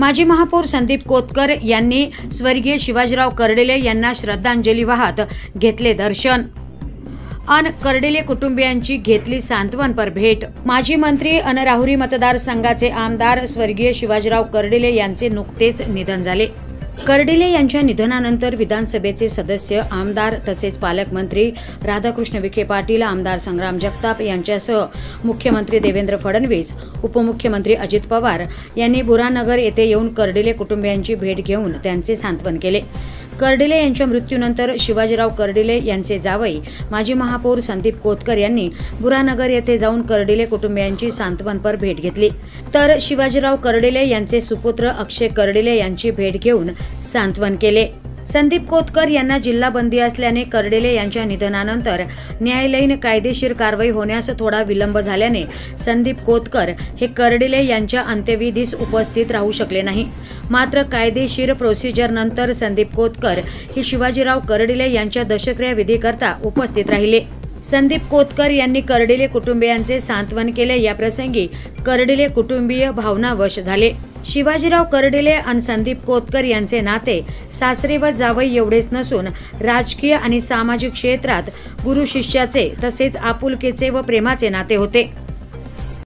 माजी महापौर संदीप कोतकर यांनी स्वर्गीय शिवाजीराव कर्डिले यांना श्रद्धांजली वाहत घेतले दर्शन अन कर्डिले कुटुंबियांची घेतली सांत्वनपर भेट। माजी मंत्री अन राहुरी मतदारसंघाचे आमदार स्वर्गीय शिवाजीराव कर्डिले यांचे नुकतेच निधन झाले। कर्डिले यांच्या निधनानंतर विधानसभेचे सदस्य, आमदार तसेच पालकमंत्री राधाकृष्ण विखे पाटील, आमदार संग्राम जगताप यांच्यासह मुख्यमंत्री देवेंद्र फडणवीस, उपमुख्यमंत्री अजित पवार यांनी बुरानगर येथे येऊन कर्डिले कुटुंबियांची भेट घेऊन त्यांचे सांत्वन केले। कर्डिले यांच्या मृत्यूनंतर शिवाजीराव कर्डिले यांचे जावई माजी महापौर संदीप कोतकर यांनी बुरानगर येथे जाऊन कर्डिले कुटुंबियांची सांत्वनपर भेट घेतली, तर शिवाजीराव कर्डिले यांचे सुपुत्र अक्षय कर्डिले यांची भेट घेऊन सांत्वन केले। संदीप कोतकर यांना जिल्हा बंदी असल्याने कर्डिले यांच्या निधनानंतर न्यायालयीन कायदेशीर कारवाई होण्यास थोडा विलंब झाल्याने संदीप कोतकर हे कर्डिले यांच्या अंत्यविधीस उपस्थित राहू शकले नाही। मात्र कायदेशीर प्रोसिजर नंतर संदीप कोतकर हे शिवाजीराव कर्डिले यांच्या दशक्रिया विधीकरता उपस्थित राहिले। संदीप कोतकर यांनी कर्डिले कुटुंबियांचे सांत्वन केले। या प्रसंगी कर्डिले कुटुंबीय भावनावश झाले। शिवाजीराव कर्डिले आणि संदीप कोतकर यांचे नाते सासरे व जावई एवढेच नसून राजकीय आणि सामाजिक क्षेत्रात गुरु शिष्याचे तसेच आपुलकीचे व प्रेमाचे नाते होते।